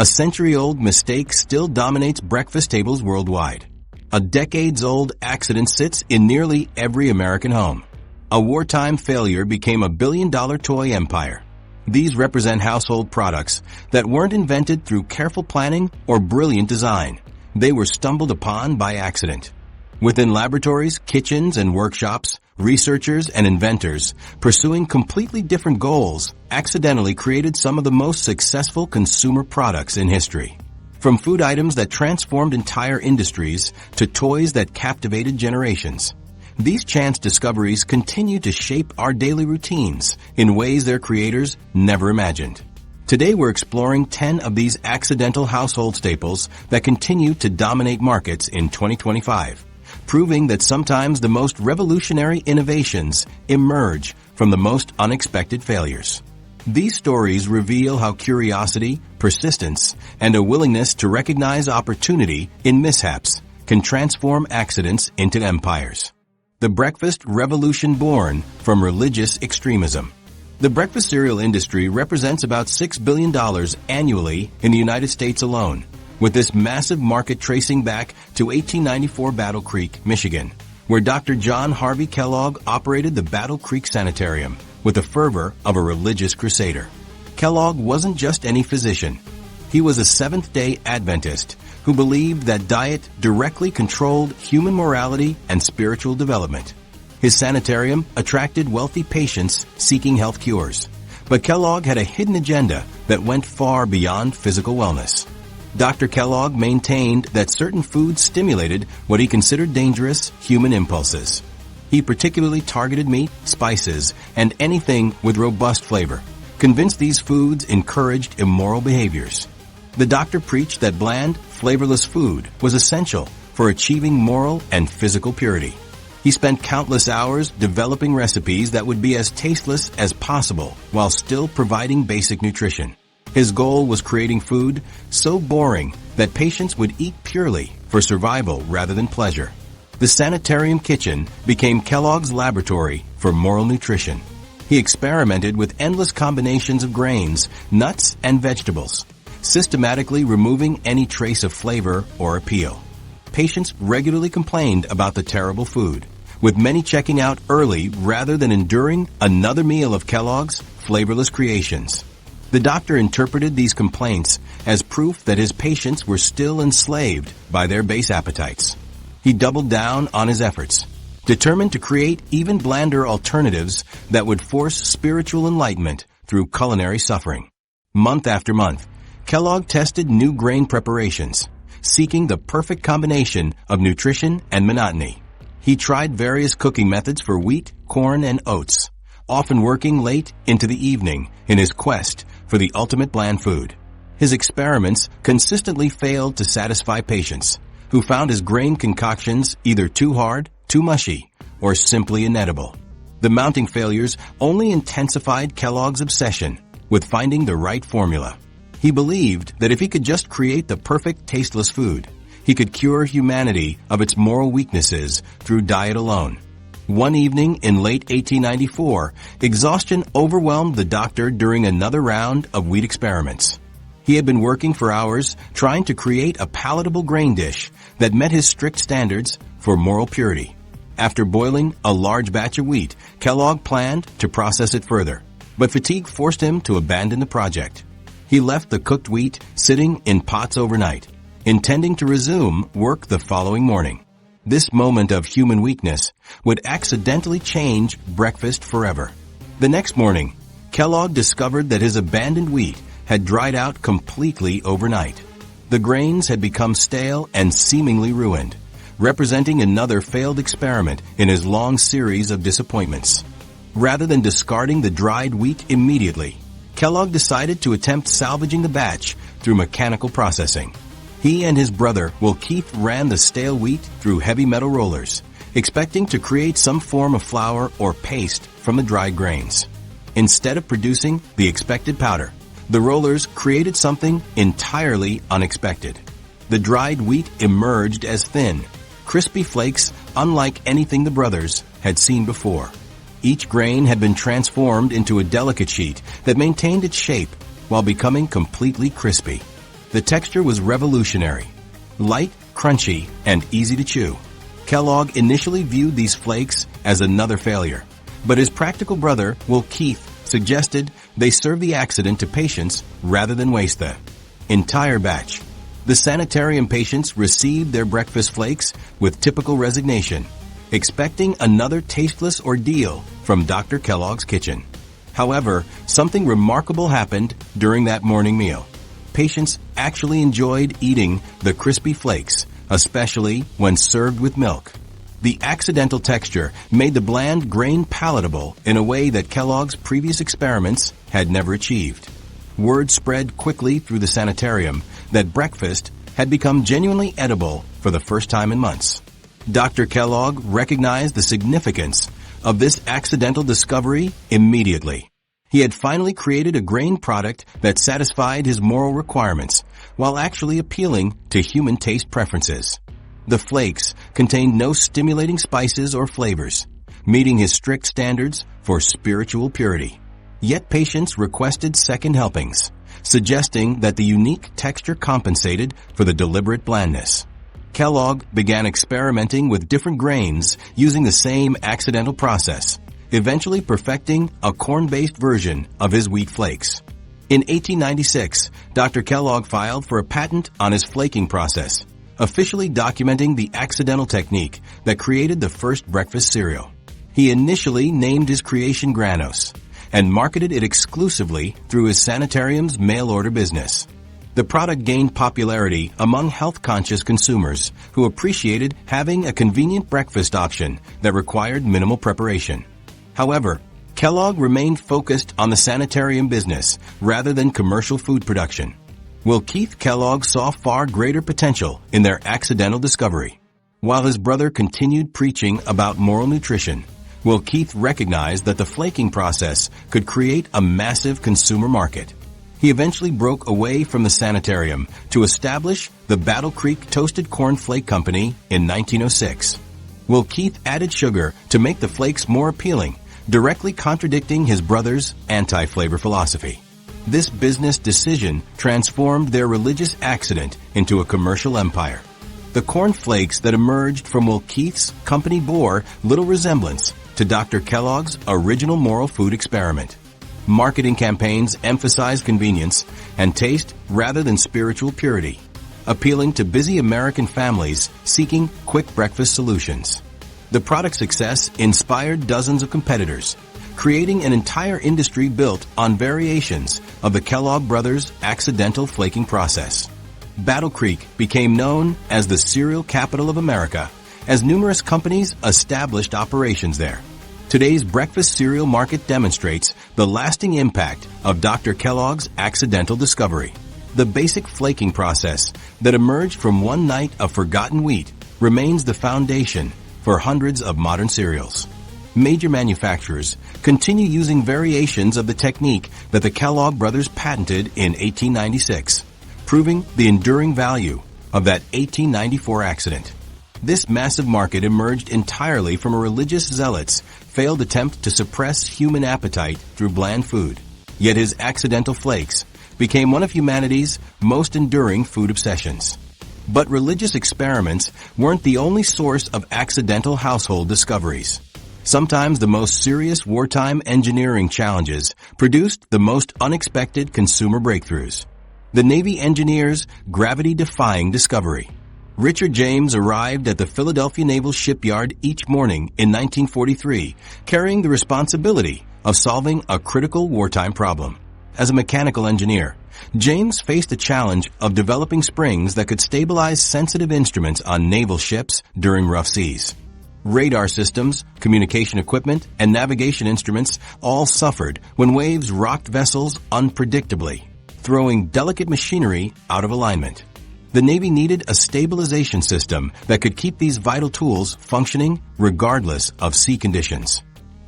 A century-old mistake still dominates breakfast tables worldwide. A decades-old accident sits in nearly every American home. A wartime failure became a billion-dollar toy empire. These represent household products that weren't invented through careful planning or brilliant design. They were stumbled upon by accident. Within laboratories, kitchens, and workshops, researchers and inventors, pursuing completely different goals, accidentally created some of the most successful consumer products in history. From food items that transformed entire industries to toys that captivated generations. These chance discoveries continue to shape our daily routines in ways their creators never imagined. Today we're exploring 10 of these accidental household staples that continue to dominate markets in 2025, proving that sometimes the most revolutionary innovations emerge from the most unexpected failures. These stories reveal how curiosity, persistence, and a willingness to recognize opportunity in mishaps can transform accidents into empires. The breakfast revolution born from religious extremism. The breakfast cereal industry represents about $6 billion annually in the United States alone, with this massive market tracing back to 1894 Battle Creek, Michigan, where Dr. John Harvey Kellogg operated the Battle Creek Sanitarium with the fervor of a religious crusader. Kellogg wasn't just any physician. He was a Seventh-day Adventist who believed that diet directly controlled human morality and spiritual development. His sanitarium attracted wealthy patients seeking health cures, but Kellogg had a hidden agenda that went far beyond physical wellness. Dr. Kellogg maintained that certain foods stimulated what he considered dangerous human impulses. He particularly targeted meat, spices, and anything with robust flavor, convinced these foods encouraged immoral behaviors. The doctor preached that bland, flavorless food was essential for achieving moral and physical purity. He spent countless hours developing recipes that would be as tasteless as possible while still providing basic nutrition. His goal was creating food so boring that patients would eat purely for survival rather than pleasure. The sanitarium kitchen became Kellogg's laboratory for moral nutrition. He experimented with endless combinations of grains, nuts, and vegetables, systematically removing any trace of flavor or appeal. Patients regularly complained about the terrible food, with many checking out early rather than enduring another meal of Kellogg's flavorless creations. The doctor interpreted these complaints as proof that his patients were still enslaved by their base appetites. He doubled down on his efforts, determined to create even blander alternatives that would force spiritual enlightenment through culinary suffering. Month after month, Kellogg tested new grain preparations, seeking the perfect combination of nutrition and monotony. He tried various cooking methods for wheat, corn, and oats, often working late into the evening in his quest for the ultimate bland food. His experiments consistently failed to satisfy patients, who found his grain concoctions either too hard, too mushy, or simply inedible. The mounting failures only intensified Kellogg's obsession with finding the right formula. He believed that if he could just create the perfect tasteless food, he could cure humanity of its moral weaknesses through diet alone. One evening in late 1894, exhaustion overwhelmed the doctor during another round of wheat experiments. He had been working for hours trying to create a palatable grain dish that met his strict standards for moral purity. After boiling a large batch of wheat, Kellogg planned to process it further, but fatigue forced him to abandon the project. He left the cooked wheat sitting in pots overnight, intending to resume work the following morning. This moment of human weakness would accidentally change breakfast forever. The next morning, Kellogg discovered that his abandoned wheat had dried out completely overnight. The grains had become stale and seemingly ruined, representing another failed experiment in his long series of disappointments. Rather than discarding the dried wheat immediately, Kellogg decided to attempt salvaging the batch through mechanical processing. He and his brother Will Keith ran the stale wheat through heavy metal rollers, expecting to create some form of flour or paste from the dried grains. Instead of producing the expected powder, the rollers created something entirely unexpected. The dried wheat emerged as thin, crispy flakes unlike anything the brothers had seen before. Each grain had been transformed into a delicate sheet that maintained its shape while becoming completely crispy. The texture was revolutionary. Light, crunchy, and easy to chew. Kellogg initially viewed these flakes as another failure, but his practical brother, Will Keith, suggested they serve the accident to patients rather than waste the entire batch. The sanitarium patients received their breakfast flakes with typical resignation, expecting another tasteless ordeal from Dr. Kellogg's kitchen. However, something remarkable happened during that morning meal. Patients actually enjoyed eating the crispy flakes, especially when served with milk. The accidental texture made the bland grain palatable in a way that Kellogg's previous experiments had never achieved. Word spread quickly through the sanitarium that breakfast had become genuinely edible for the first time in months. Dr. Kellogg recognized the significance of this accidental discovery immediately. He had finally created a grain product that satisfied his moral requirements while actually appealing to human taste preferences. The flakes contained no stimulating spices or flavors, meeting his strict standards for spiritual purity. Yet patients requested second helpings, suggesting that the unique texture compensated for the deliberate blandness. Kellogg began experimenting with different grains using the same accidental process, eventually perfecting a corn-based version of his wheat flakes. In 1896, Dr. Kellogg filed for a patent on his flaking process, officially documenting the accidental technique that created the first breakfast cereal. He initially named his creation Granos and marketed it exclusively through his sanitarium's mail-order business. The product gained popularity among health-conscious consumers who appreciated having a convenient breakfast option that required minimal preparation. However, Kellogg remained focused on the sanitarium business rather than commercial food production. Will Keith Kellogg saw far greater potential in their accidental discovery. While his brother continued preaching about moral nutrition, Will Keith recognized that the flaking process could create a massive consumer market. He eventually broke away from the sanitarium to establish the Battle Creek Toasted Corn Flake Company in 1906. Will Keith added sugar to make the flakes more appealing, directly contradicting his brother's anti-flavor philosophy. This business decision transformed their religious accident into a commercial empire. The corn flakes that emerged from Will Keith's company bore little resemblance to Dr. Kellogg's original moral food experiment. Marketing campaigns emphasized convenience and taste rather than spiritual purity, appealing to busy American families seeking quick breakfast solutions. The product's success inspired dozens of competitors, creating an entire industry built on variations of the Kellogg brothers' accidental flaking process. Battle Creek became known as the cereal capital of America, as numerous companies established operations there. Today's breakfast cereal market demonstrates the lasting impact of Dr. Kellogg's accidental discovery. The basic flaking process that emerged from one night of forgotten wheat remains the foundation for hundreds of modern cereals. Major manufacturers continue using variations of the technique that the Kellogg brothers patented in 1896, proving the enduring value of that 1894 accident. This massive market emerged entirely from a religious zealot's failed attempt to suppress human appetite through bland food. Yet his accidental flakes became one of humanity's most enduring food obsessions. But religious experiments weren't the only source of accidental household discoveries. Sometimes the most serious wartime engineering challenges produced the most unexpected consumer breakthroughs. The Navy engineers' gravity-defying discovery. Richard James arrived at the Philadelphia Naval Shipyard each morning in 1943, carrying the responsibility of solving a critical wartime problem. As a mechanical engineer, James faced the challenge of developing springs that could stabilize sensitive instruments on naval ships during rough seas. Radar systems, communication equipment, and navigation instruments all suffered when waves rocked vessels unpredictably, throwing delicate machinery out of alignment. The Navy needed a stabilization system that could keep these vital tools functioning regardless of sea conditions.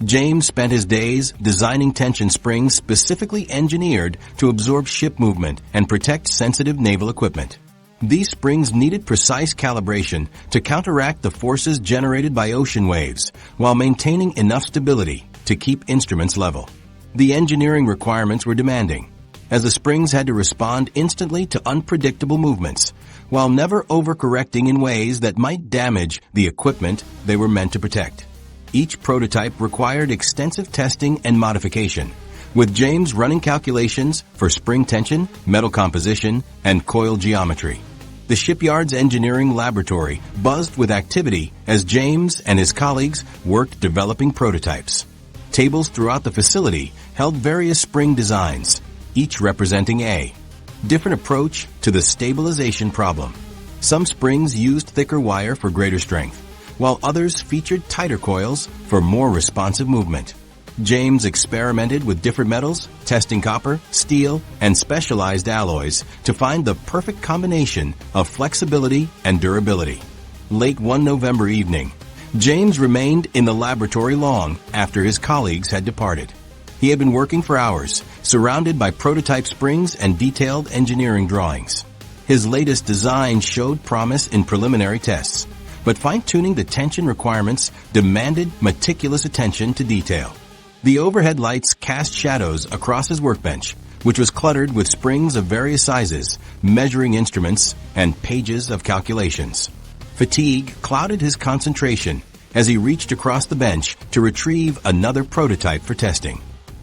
James spent his days designing tension springs specifically engineered to absorb ship movement and protect sensitive naval equipment. These springs needed precise calibration to counteract the forces generated by ocean waves while maintaining enough stability to keep instruments level. The engineering requirements were demanding, as the springs had to respond instantly to unpredictable movements, while never overcorrecting in ways that might damage the equipment they were meant to protect. Each prototype required extensive testing and modification, with James running calculations for spring tension, metal composition, and coil geometry. The shipyard's engineering laboratory buzzed with activity as James and his colleagues worked developing prototypes. Tables throughout the facility held various spring designs, each representing a different approach to the stabilization problem. Some springs used thicker wire for greater strength, while others featured tighter coils for more responsive movement. James experimented with different metals, testing copper, steel, and specialized alloys to find the perfect combination of flexibility and durability. Late one November evening, James remained in the laboratory long after his colleagues had departed. He had been working for hours, surrounded by prototype springs and detailed engineering drawings. His latest design showed promise in preliminary tests, but fine-tuning the tension requirements demanded meticulous attention to detail. The overhead lights cast shadows across his workbench, which was cluttered with springs of various sizes, measuring instruments, and pages of calculations. Fatigue clouded his concentration as he reached across the bench to retrieve another prototype for testing.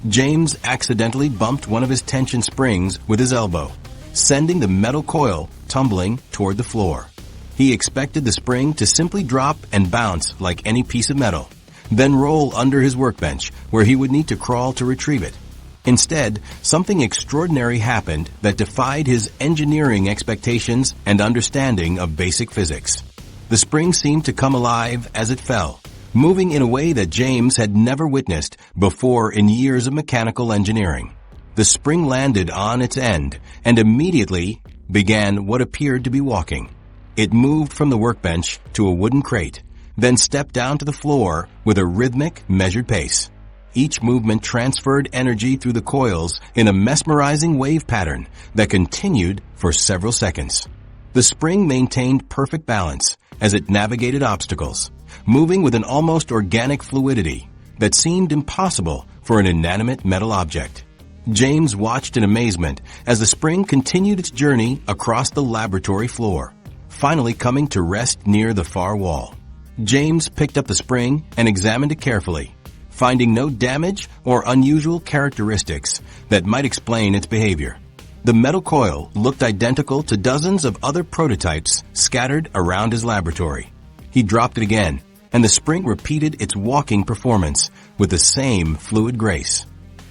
James accidentally bumped one of his tension springs with his elbow, sending the metal coil tumbling toward the floor. He expected the spring to simply drop and bounce like any piece of metal, then roll under his workbench where he would need to crawl to retrieve it. Instead, something extraordinary happened that defied his engineering expectations and understanding of basic physics. The spring seemed to come alive as it fell, moving in a way that James had never witnessed before in years of mechanical engineering. The spring landed on its end and immediately began what appeared to be walking. It moved from the workbench to a wooden crate, then stepped down to the floor with a rhythmic, measured pace. Each movement transferred energy through the coils in a mesmerizing wave pattern that continued for several seconds. The spring maintained perfect balance as it navigated obstacles, moving with an almost organic fluidity that seemed impossible for an inanimate metal object. James watched in amazement as the spring continued its journey across the laboratory floor, finally coming to rest near the far wall. James picked up the spring and examined it carefully, finding no damage or unusual characteristics that might explain its behavior. The metal coil looked identical to dozens of other prototypes scattered around his laboratory. He dropped it again, and the spring repeated its walking performance with the same fluid grace.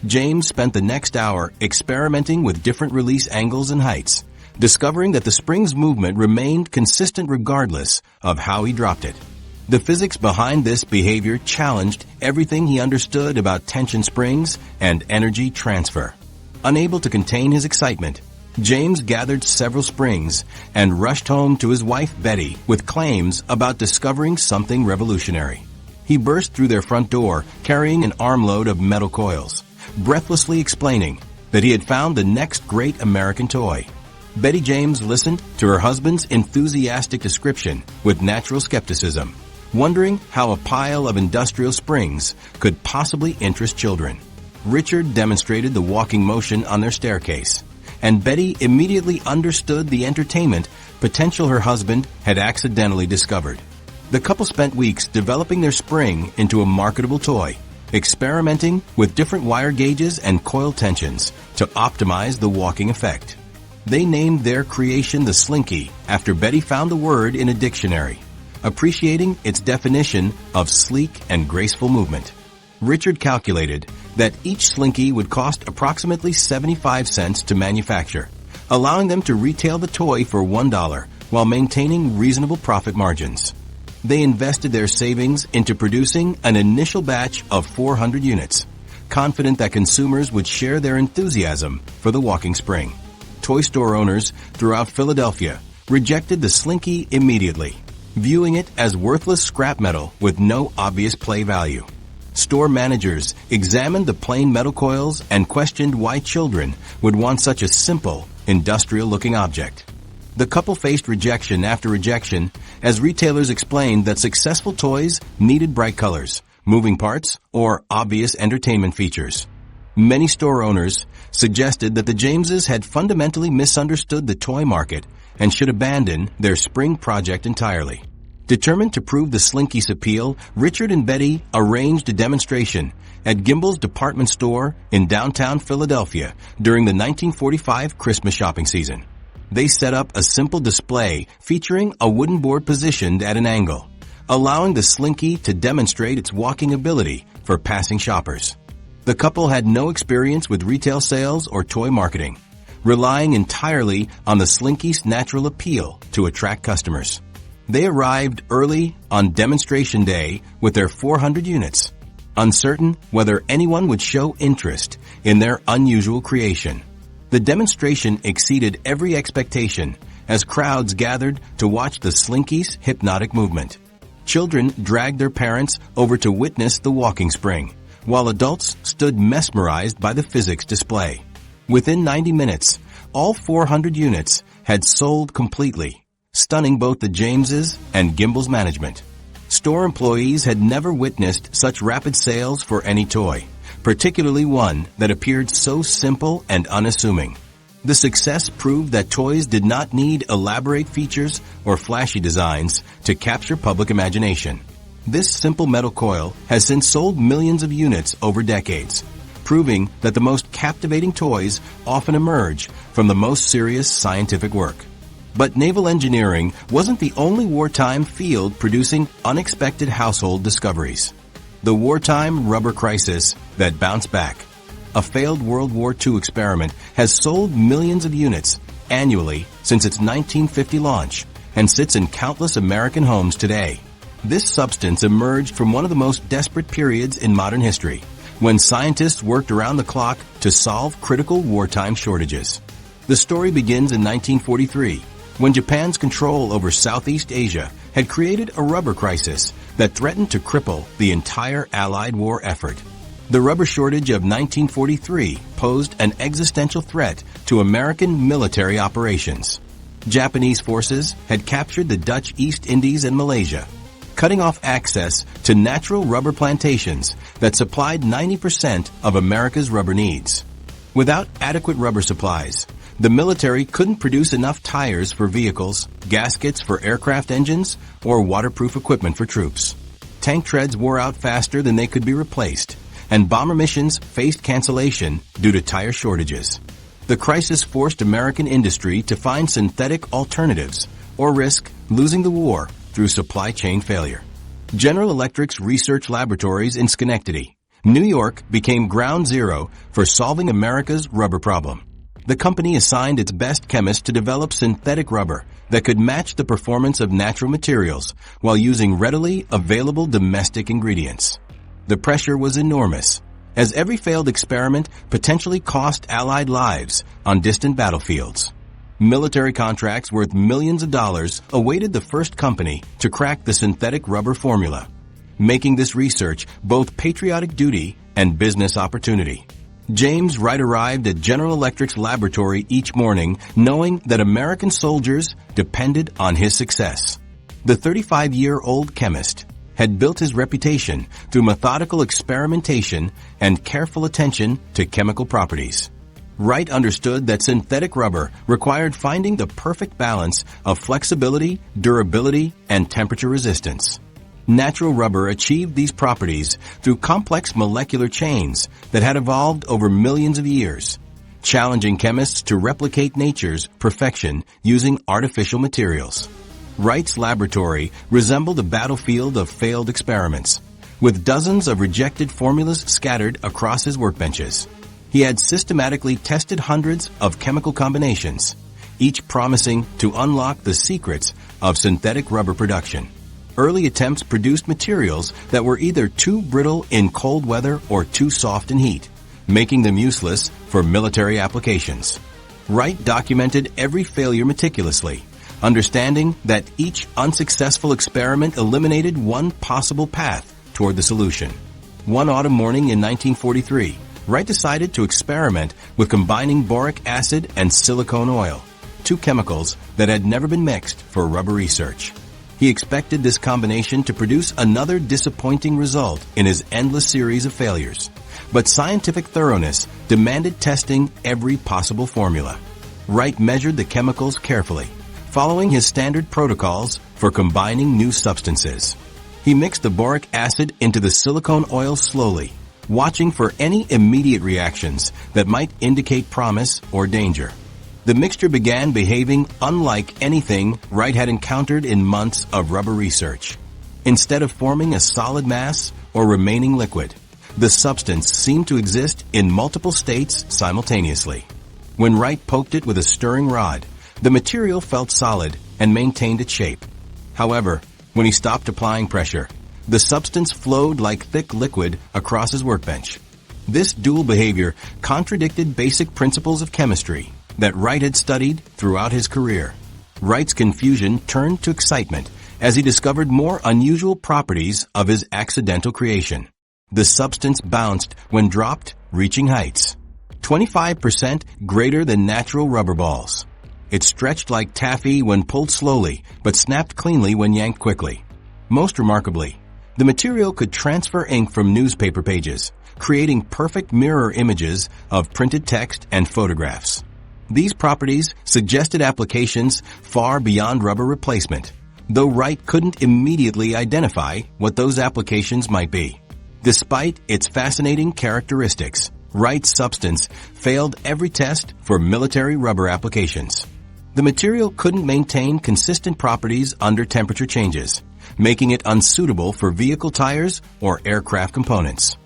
James spent the next hour experimenting with different release angles and heights, discovering that the spring's movement remained consistent regardless of how he dropped it. The physics behind this behavior challenged everything he understood about tension springs and energy transfer. Unable to contain his excitement, James gathered several springs and rushed home to his wife Betty with claims about discovering something revolutionary. He burst through their front door carrying an armload of metal coils, breathlessly explaining that he had found the next great American toy. Betty James listened to her husband's enthusiastic description with natural skepticism, wondering how a pile of industrial springs could possibly interest children. Richard demonstrated the walking motion on their staircase, and Betty immediately understood the entertainment potential her husband had accidentally discovered. The couple spent weeks developing their spring into a marketable toy, experimenting with different wire gauges and coil tensions to optimize the walking effect. They named their creation the Slinky after Betty found the word in a dictionary, appreciating its definition of sleek and graceful movement. Richard calculated that each Slinky would cost approximately 75 cents to manufacture, allowing them to retail the toy for $1 while maintaining reasonable profit margins. They invested their savings into producing an initial batch of 400 units, confident that consumers would share their enthusiasm for the walking spring. Toy store owners throughout Philadelphia rejected the Slinky immediately, viewing it as worthless scrap metal with no obvious play value. Store managers examined the plain metal coils and questioned why children would want such a simple, industrial-looking object. The couple faced rejection after rejection as retailers explained that successful toys needed bright colors, moving parts, or obvious entertainment features. Many store owners suggested that the Jameses had fundamentally misunderstood the toy market and should abandon their spring project entirely. Determined to prove the Slinky's appeal, Richard and Betty arranged a demonstration at Gimbel's department store in downtown Philadelphia during the 1945 Christmas shopping season. They set up a simple display featuring a wooden board positioned at an angle, allowing the Slinky to demonstrate its walking ability for passing shoppers. The couple had no experience with retail sales or toy marketing, relying entirely on the Slinky's natural appeal to attract customers. They arrived early on demonstration day with their 400 units, uncertain whether anyone would show interest in their unusual creation. The demonstration exceeded every expectation as crowds gathered to watch the Slinky's hypnotic movement. Children dragged their parents over to witness the walking spring, while adults stood mesmerized by the physics display. Within 90 minutes, all 400 units had sold completely, stunning both the Jameses and Gimbel's management. Store employees had never witnessed such rapid sales for any toy, particularly one that appeared so simple and unassuming. The success proved that toys did not need elaborate features or flashy designs to capture public imagination. This simple metal coil has since sold millions of units over decades, proving that the most captivating toys often emerge from the most serious scientific work. But naval engineering wasn't the only wartime field producing unexpected household discoveries. The wartime rubber crisis that bounced back. A failed World War II experiment has sold millions of units annually since its 1950 launch and sits in countless American homes today. This substance emerged from one of the most desperate periods in modern history, when scientists worked around the clock to solve critical wartime shortages. The story begins in 1943, when Japan's control over Southeast Asia had created a rubber crisis that threatened to cripple the entire Allied war effort. The rubber shortage of 1943 posed an existential threat to American military operations. Japanese forces had captured the Dutch East Indies and Malaysia, cutting off access to natural rubber plantations that supplied 90% of America's rubber needs. Without adequate rubber supplies, the military couldn't produce enough tires for vehicles, gaskets for aircraft engines, or waterproof equipment for troops. Tank treads wore out faster than they could be replaced, and bomber missions faced cancellation due to tire shortages. The crisis forced American industry to find synthetic alternatives or risk losing the war through supply chain failure. General Electric's research laboratories in Schenectady, New York, became ground zero for solving America's rubber problem. The company assigned its best chemists to develop synthetic rubber that could match the performance of natural materials while using readily available domestic ingredients. The pressure was enormous, as every failed experiment potentially cost Allied lives on distant battlefields. Military contracts worth millions of dollars awaited the first company to crack the synthetic rubber formula, making this research both patriotic duty and business opportunity. James Wright arrived at General Electric's laboratory each morning knowing that American soldiers depended on his success. The 35-year-old chemist had built his reputation through methodical experimentation and careful attention to chemical properties. Wright understood that synthetic rubber required finding the perfect balance of flexibility, durability, and temperature resistance. Natural rubber achieved these properties through complex molecular chains that had evolved over millions of years, challenging chemists to replicate nature's perfection using artificial materials. Wright's laboratory resembled a battlefield of failed experiments, with dozens of rejected formulas scattered across his workbenches. He had systematically tested hundreds of chemical combinations, each promising to unlock the secrets of synthetic rubber production. Early attempts produced materials that were either too brittle in cold weather or too soft in heat, making them useless for military applications. Wright documented every failure meticulously, understanding that each unsuccessful experiment eliminated one possible path toward the solution. One autumn morning in 1943, Wright decided to experiment with combining boric acid and silicone oil, two chemicals that had never been mixed for rubber research. He expected this combination to produce another disappointing result in his endless series of failures. But scientific thoroughness demanded testing every possible formula. Wright measured the chemicals carefully, following his standard protocols for combining new substances. He mixed the boric acid into the silicone oil slowly, watching for any immediate reactions that might indicate promise or danger. The mixture began behaving unlike anything Wright had encountered in months of rubber research. Instead of forming a solid mass or remaining liquid, the substance seemed to exist in multiple states simultaneously. When Wright poked it with a stirring rod, the material felt solid and maintained its shape. However, when he stopped applying pressure, the substance flowed like thick liquid across his workbench. This dual behavior contradicted basic principles of chemistry that Wright had studied throughout his career. Wright's confusion turned to excitement as he discovered more unusual properties of his accidental creation. The substance bounced when dropped, reaching heights 25% greater than natural rubber balls. It stretched like taffy when pulled slowly, but snapped cleanly when yanked quickly. Most remarkably, the material could transfer ink from newspaper pages, creating perfect mirror images of printed text and photographs. These properties suggested applications far beyond rubber replacement, though Wright couldn't immediately identify what those applications might be. Despite its fascinating characteristics, Wright's substance failed every test for military rubber applications. The material couldn't maintain consistent properties under temperature changes, making it unsuitable for vehicle tires or aircraft components.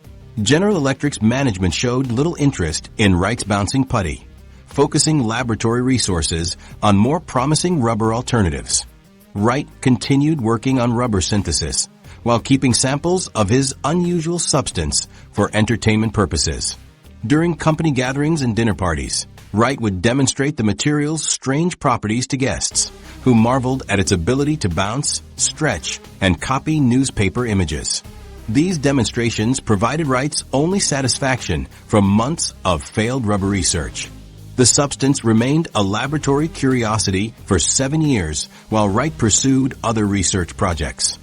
General Electric's management showed little interest in Wright's bouncing putty, focusing laboratory resources on more promising rubber alternatives. Wright continued working on rubber synthesis while keeping samples of his unusual substance for entertainment purposes. During company gatherings and dinner parties, Wright would demonstrate the material's strange properties to guests, who marveled at its ability to bounce, stretch, and copy newspaper images. These demonstrations provided Wright's only satisfaction from months of failed rubber research. The substance remained a laboratory curiosity for 7 years while Wright pursued other research projects.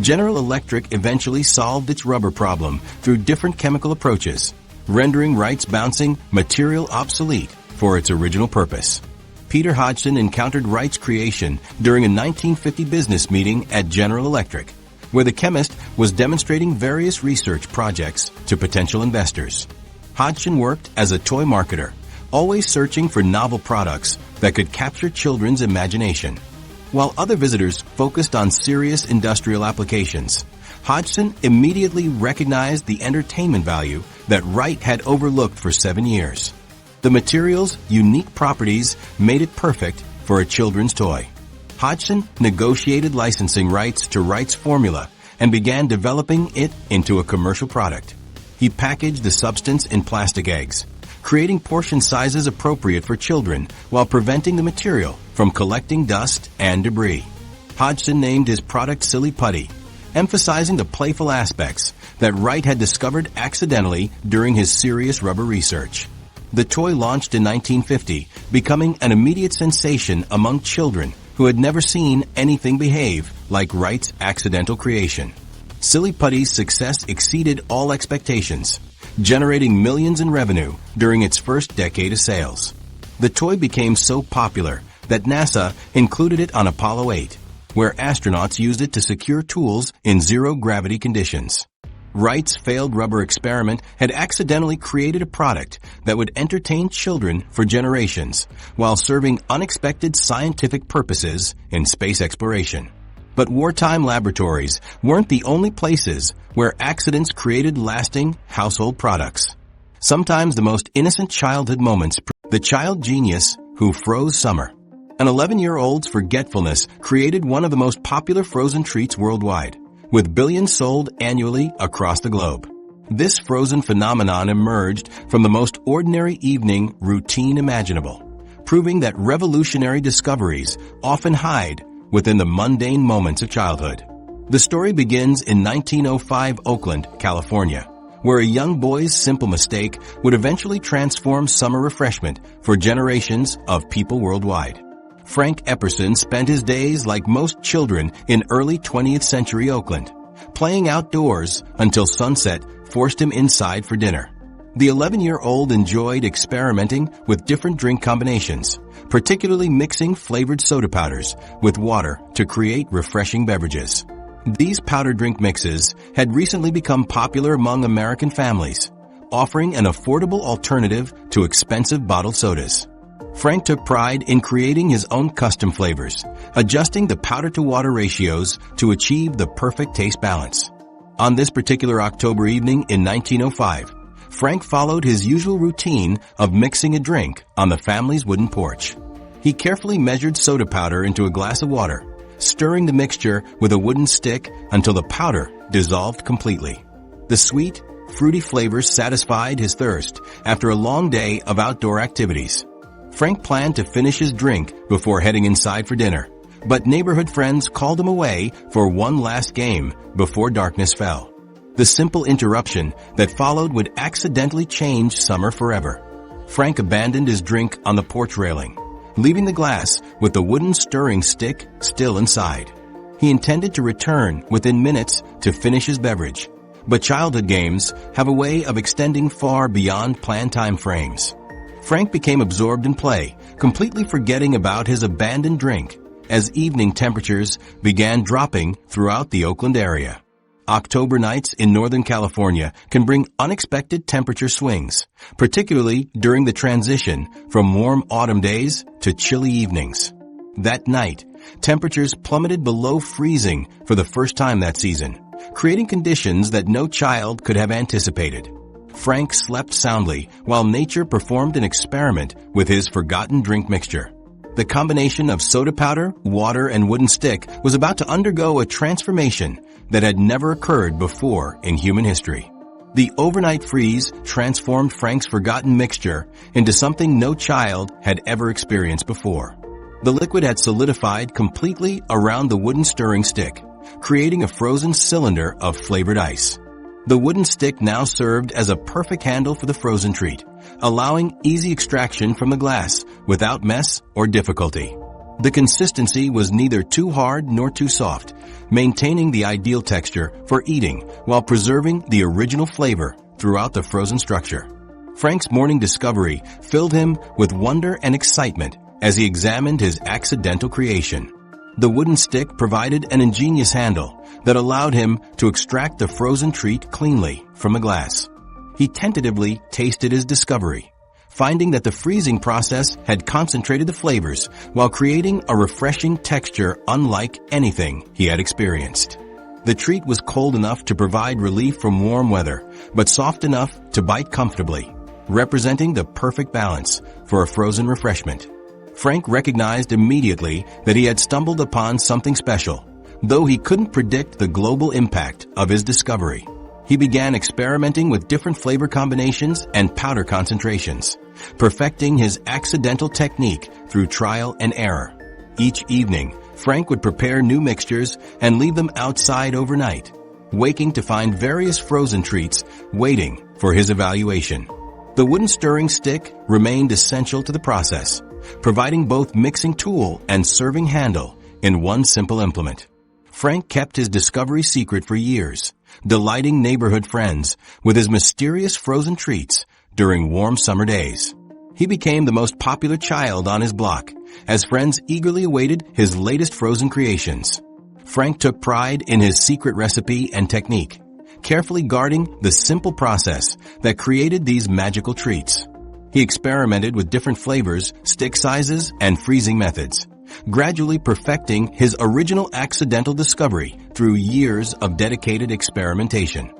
General Electric eventually solved its rubber problem through different chemical approaches, rendering Wright's bouncing material obsolete for its original purpose. Peter Hodgson encountered Wright's creation during a 1950 business meeting at General Electric, where the chemist was demonstrating various research projects to potential investors. Hodgson worked as a toy marketer, always searching for novel products that could capture children's imagination. While other visitors focused on serious industrial applications, Hodgson immediately recognized the entertainment value that Wright had overlooked for 7 years. The material's unique properties made it perfect for a children's toy. Hodgson negotiated licensing rights to Wright's formula and began developing it into a commercial product. He packaged the substance in plastic eggs, creating portion sizes appropriate for children while preventing the material from collecting dust and debris. Hodgson named his product Silly Putty, emphasizing the playful aspects that Wright had discovered accidentally during his serious rubber research. The toy launched in 1950, becoming an immediate sensation among children who had never seen anything behave like Wright's accidental creation. Silly Putty's success exceeded all expectations, generating millions in revenue during its first decade of sales. The toy became so popular that NASA included it on Apollo 8, where astronauts used it to secure tools in zero-gravity conditions. Wright's failed rubber experiment had accidentally created a product that would entertain children for generations while serving unexpected scientific purposes in space exploration. But wartime laboratories weren't the only places where accidents created lasting household products. Sometimes the most innocent childhood moments, the child genius who froze summer. An 11-year-old's forgetfulness created one of the most popular frozen treats worldwide, with billions sold annually across the globe. This frozen phenomenon emerged from the most ordinary evening routine imaginable, proving that revolutionary discoveries often hide within the mundane moments of childhood. The story begins in 1905 Oakland, California, where a young boy's simple mistake would eventually transform summer refreshment for generations of people worldwide. Frank Epperson spent his days like most children in early 20th century Oakland, playing outdoors until sunset forced him inside for dinner. The 11-year-old enjoyed experimenting with different drink combinations, particularly mixing flavored soda powders with water to create refreshing beverages. These powder drink mixes had recently become popular among American families, offering an affordable alternative to expensive bottled sodas. Frank took pride in creating his own custom flavors, adjusting the powder-to-water ratios to achieve the perfect taste balance. On this particular October evening in 1905, Frank followed his usual routine of mixing a drink on the family's wooden porch. He carefully measured soda powder into a glass of water, stirring the mixture with a wooden stick until the powder dissolved completely. The sweet, fruity flavors satisfied his thirst after a long day of outdoor activities. Frank planned to finish his drink before heading inside for dinner, but neighborhood friends called him away for one last game before darkness fell. The simple interruption that followed would accidentally change summer forever. Frank abandoned his drink on the porch railing, leaving the glass with the wooden stirring stick still inside. He intended to return within minutes to finish his beverage, but childhood games have a way of extending far beyond planned time frames. Frank became absorbed in play, completely forgetting about his abandoned drink as evening temperatures began dropping throughout the Oakland area. October nights in Northern California can bring unexpected temperature swings, particularly during the transition from warm autumn days to chilly evenings. That night, temperatures plummeted below freezing for the first time that season, creating conditions that no child could have anticipated. Frank slept soundly while nature performed an experiment with his forgotten drink mixture. The combination of soda powder, water, and wooden stick was about to undergo a transformation that had never occurred before in human history. The overnight freeze transformed Frank's forgotten mixture into something no child had ever experienced before. The liquid had solidified completely around the wooden stirring stick, creating a frozen cylinder of flavored ice. The wooden stick now served as a perfect handle for the frozen treat, allowing easy extraction from the glass without mess or difficulty. The consistency was neither too hard nor too soft, maintaining the ideal texture for eating while preserving the original flavor throughout the frozen structure. Frank's morning discovery filled him with wonder and excitement as he examined his accidental creation. The wooden stick provided an ingenious handle that allowed him to extract the frozen treat cleanly from a glass. He tentatively tasted his discovery, finding that the freezing process had concentrated the flavors while creating a refreshing texture unlike anything he had experienced. The treat was cold enough to provide relief from warm weather, but soft enough to bite comfortably, representing the perfect balance for a frozen refreshment. Frank recognized immediately that he had stumbled upon something special, though he couldn't predict the global impact of his discovery. He began experimenting with different flavor combinations and powder concentrations, perfecting his accidental technique through trial and error. Each evening, Frank would prepare new mixtures and leave them outside overnight, waking to find various frozen treats waiting for his evaluation. The wooden stirring stick remained essential to the process, providing both mixing tool and serving handle in one simple implement. Frank kept his discovery secret for years, delighting neighborhood friends with his mysterious frozen treats during warm summer days. He became the most popular child on his block, as friends eagerly awaited his latest frozen creations. Frank took pride in his secret recipe and technique, carefully guarding the simple process that created these magical treats. He experimented with different flavors, stick sizes, and freezing methods, gradually perfecting his original accidental discovery through years of dedicated experimentation.